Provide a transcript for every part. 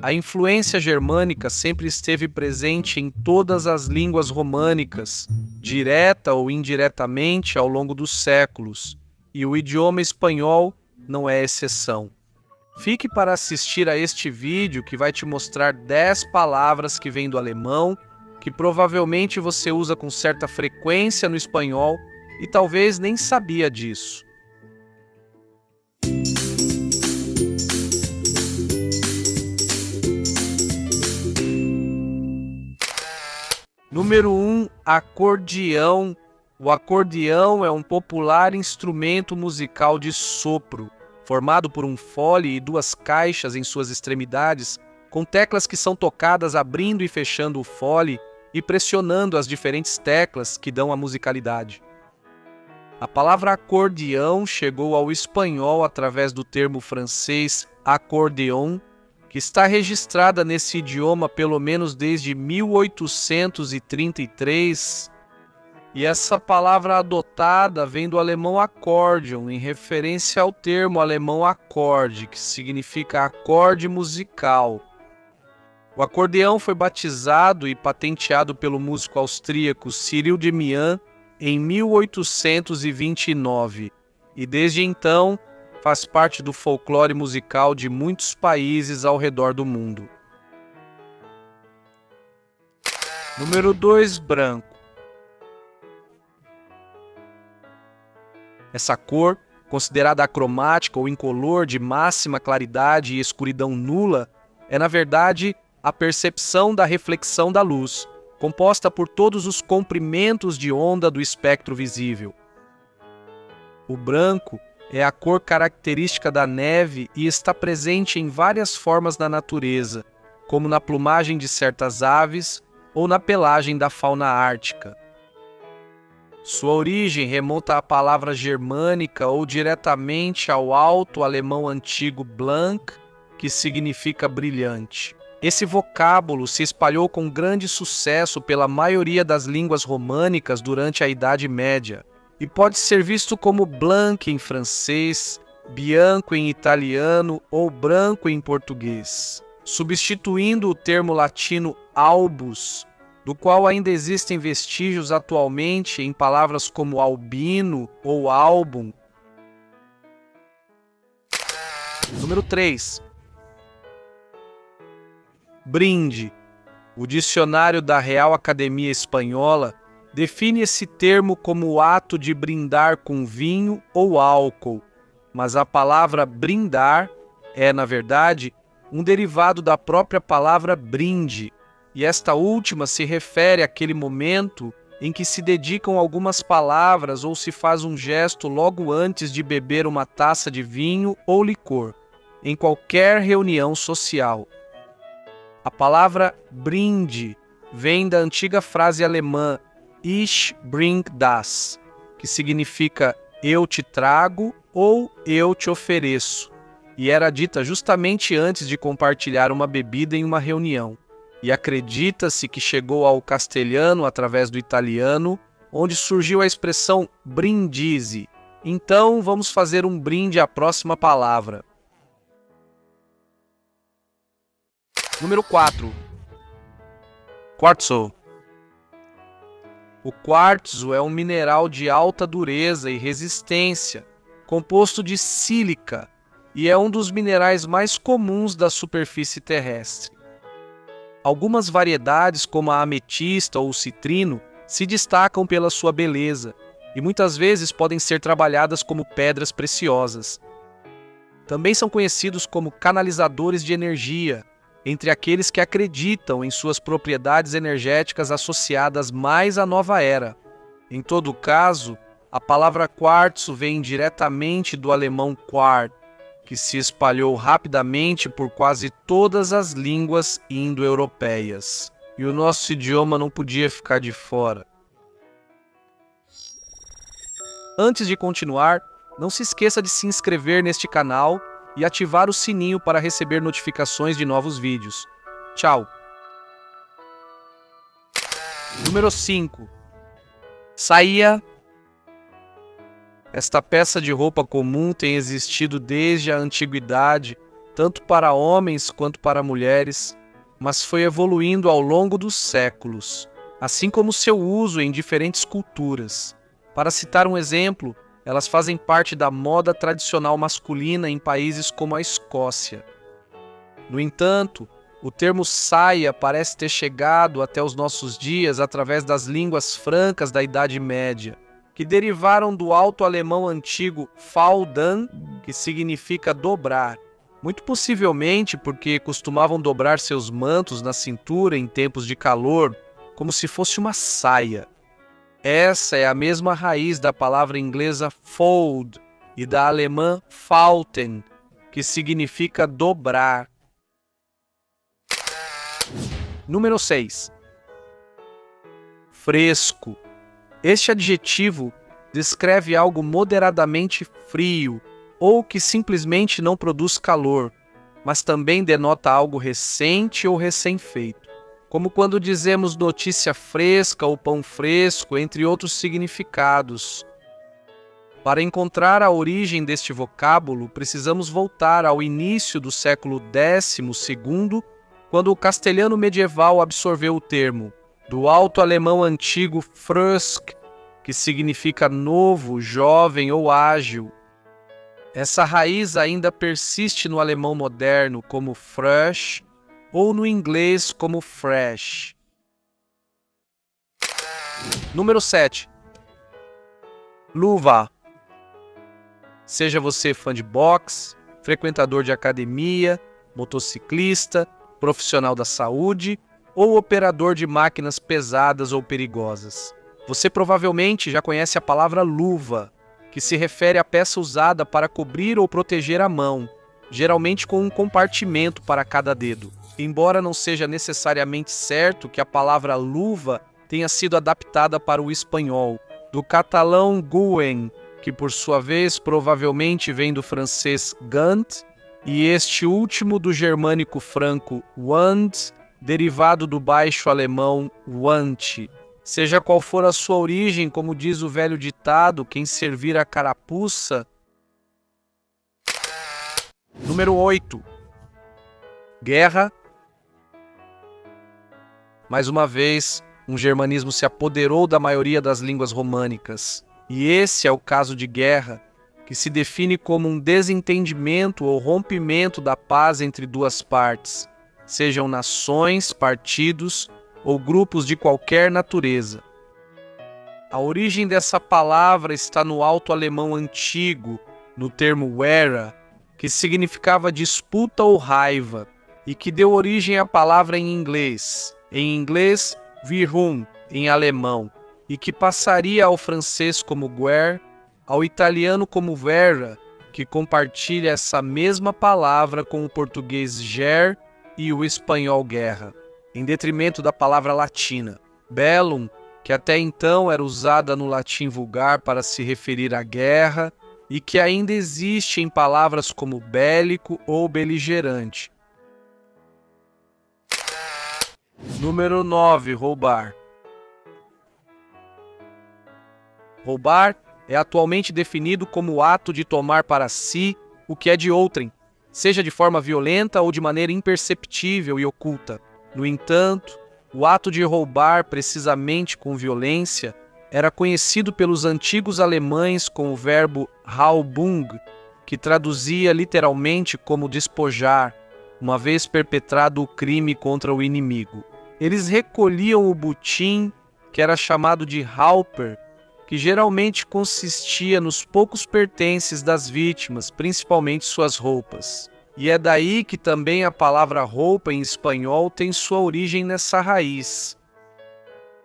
A influência germânica sempre esteve presente em todas as línguas românicas, direta ou indiretamente ao longo dos séculos, e o idioma espanhol não é exceção. Fique para assistir a este vídeo que vai te mostrar 10 palavras que vêm do alemão, que provavelmente você usa com certa frequência no espanhol e talvez nem sabia disso. Número 1, acordeão. O acordeão é um popular instrumento musical de sopro, formado por um fole e duas caixas em suas extremidades, com teclas que são tocadas abrindo e fechando o fole e pressionando as diferentes teclas que dão a musicalidade. A palavra acordeão chegou ao espanhol através do termo francês accordéon, que está registrada nesse idioma pelo menos desde 1833, e essa palavra adotada vem do alemão accordion, em referência ao termo alemão acorde, que significa acorde musical. O acordeão foi batizado e patenteado pelo músico austríaco Cyril Demian em 1829, e desde então faz parte do folclore musical de muitos países ao redor do mundo. Número 2, branco. Essa cor, considerada acromática ou incolor de máxima claridade e escuridão nula, é na verdade a percepção da reflexão da luz, composta por todos os comprimentos de onda do espectro visível. O branco é a cor característica da neve e está presente em várias formas na natureza, como na plumagem de certas aves ou na pelagem da fauna ártica. Sua origem remonta à palavra germânica ou diretamente ao alto alemão antigo blank, que significa brilhante. Esse vocábulo se espalhou com grande sucesso pela maioria das línguas românicas durante a Idade Média, e pode ser visto como blanc em francês, bianco em italiano ou branco em português, substituindo o termo latino albus, do qual ainda existem vestígios atualmente em palavras como albino ou álbum. Número 3. Brinde. O dicionário da Real Academia Espanhola define esse termo como o ato de brindar com vinho ou álcool, mas a palavra brindar é, na verdade, um derivado da própria palavra brinde, e esta última se refere àquele momento em que se dedicam algumas palavras ou se faz um gesto logo antes de beber uma taça de vinho ou licor, em qualquer reunião social. A palavra brinde vem da antiga frase alemã Ich bring das, que significa eu te trago ou eu te ofereço, e era dita justamente antes de compartilhar uma bebida em uma reunião. E acredita-se que chegou ao castelhano através do italiano, onde surgiu a expressão brindisi. Então vamos fazer um brinde à próxima palavra. Número 4. Quartzo. O quartzo é um mineral de alta dureza e resistência, composto de sílica, e é um dos minerais mais comuns da superfície terrestre. Algumas variedades, como a ametista ou o citrino, se destacam pela sua beleza e muitas vezes podem ser trabalhadas como pedras preciosas. Também são conhecidos como canalizadores de energia, entre aqueles que acreditam em suas propriedades energéticas associadas mais à nova era. Em todo caso, a palavra quartzo vem diretamente do alemão quart, que se espalhou rapidamente por quase todas as línguas indo-europeias. E o nosso idioma não podia ficar de fora. Antes de continuar, não se esqueça de se inscrever neste canal e ativar o sininho para receber notificações de novos vídeos. Tchau! Número 5. Saia. Esta peça de roupa comum tem existido desde a antiguidade tanto para homens quanto para mulheres, mas foi evoluindo ao longo dos séculos, assim como seu uso em diferentes culturas. Para citar um exemplo, elas fazem parte da moda tradicional masculina em países como a Escócia. No entanto, o termo saia parece ter chegado até os nossos dias através das línguas francas da Idade Média, que derivaram do alto-alemão antigo faldan, que significa dobrar. Muito possivelmente porque costumavam dobrar seus mantos na cintura em tempos de calor, como se fosse uma saia. Essa é a mesma raiz da palavra inglesa fold e da alemã falten, que significa dobrar. Número 6. Fresco. Este adjetivo descreve algo moderadamente frio ou que simplesmente não produz calor, mas também denota algo recente ou recém-feito, como quando dizemos notícia fresca ou pão fresco, entre outros significados. Para encontrar a origem deste vocábulo, precisamos voltar ao início do século XII, quando o castelhano medieval absorveu o termo, do alto-alemão antigo frisch, que significa novo, jovem ou ágil. Essa raiz ainda persiste no alemão moderno como fresh ou no inglês como fresh. Número 7. Luva. Seja você fã de boxe, frequentador de academia, motociclista, profissional da saúde ou operador de máquinas pesadas ou perigosas, você provavelmente já conhece a palavra luva, que se refere à peça usada para cobrir ou proteger a mão, geralmente com um compartimento para cada dedo. Embora não seja necessariamente certo que a palavra luva tenha sido adaptada para o espanhol, do catalão gouen, que por sua vez provavelmente vem do francês gant, e este último do germânico franco wand, derivado do baixo alemão want. Seja qual for a sua origem, como diz o velho ditado, quem servir a carapuça. Número 8. Guerra. Mais uma vez, um germanismo se apoderou da maioria das línguas românicas. E esse é o caso de guerra, que se define como um desentendimento ou rompimento da paz entre duas partes, sejam nações, partidos ou grupos de qualquer natureza. A origem dessa palavra está no alto-alemão antigo, no termo Wehre, que significava disputa ou raiva, e que deu origem à palavra em inglês, Wirrung, em alemão, e que passaria ao francês como guerre, ao italiano como vera, que compartilha essa mesma palavra com o português ger e o espanhol guerra, em detrimento da palavra latina, bellum, que até então era usada no latim vulgar para se referir à guerra e que ainda existe em palavras como bélico ou beligerante. Número 9. Roubar. Roubar é atualmente definido como o ato de tomar para si o que é de outrem, seja de forma violenta ou de maneira imperceptível e oculta. No entanto, o ato de roubar precisamente com violência era conhecido pelos antigos alemães com o verbo Raubung, que traduzia literalmente como despojar, uma vez perpetrado o crime contra o inimigo. Eles recolhiam o butim, que era chamado de Rauper, que geralmente consistia nos poucos pertences das vítimas, principalmente suas roupas. E é daí que também a palavra roupa em espanhol tem sua origem nessa raiz.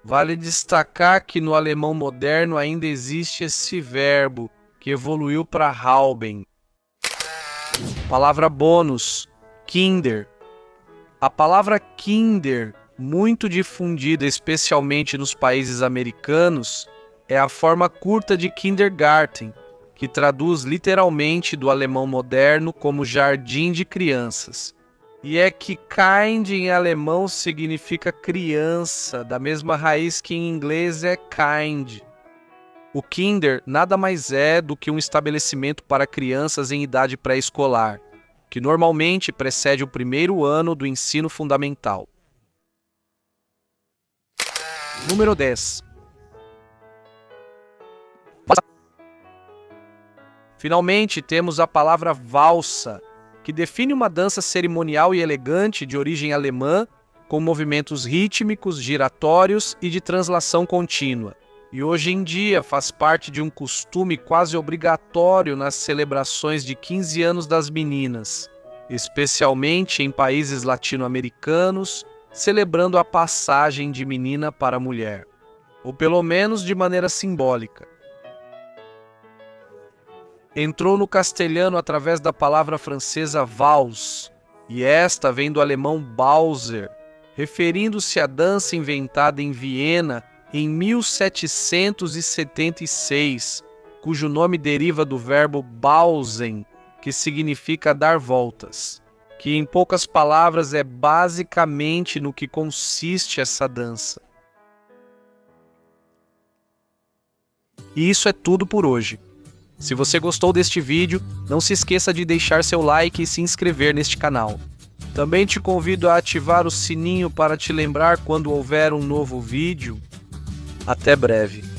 Vale destacar que no alemão moderno ainda existe esse verbo, que evoluiu para rauben. Palavra bônus, Kinder. A palavra Kinder, muito difundida especialmente nos países americanos, é a forma curta de kindergarten, que traduz literalmente do alemão moderno como jardim de crianças. E é que kind em alemão significa criança, da mesma raiz que em inglês é kind. O kinder nada mais é do que um estabelecimento para crianças em idade pré-escolar, que normalmente precede o primeiro ano do ensino fundamental. Número 10. Finalmente, temos a palavra valsa, que define uma dança cerimonial e elegante de origem alemã, com movimentos rítmicos, giratórios e de translação contínua. E hoje em dia faz parte de um costume quase obrigatório nas celebrações de 15 anos das meninas, especialmente em países latino-americanos, celebrando a passagem de menina para mulher, ou pelo menos de maneira simbólica. Entrou no castelhano através da palavra francesa valse, e esta vem do alemão Balzer, referindo-se à dança inventada em Viena em 1776, cujo nome deriva do verbo balzen, que significa dar voltas, que em poucas palavras é basicamente no que consiste essa dança. E isso é tudo por hoje. Se você gostou deste vídeo, não se esqueça de deixar seu like e se inscrever neste canal. Também te convido a ativar o sininho para te lembrar quando houver um novo vídeo. Até breve.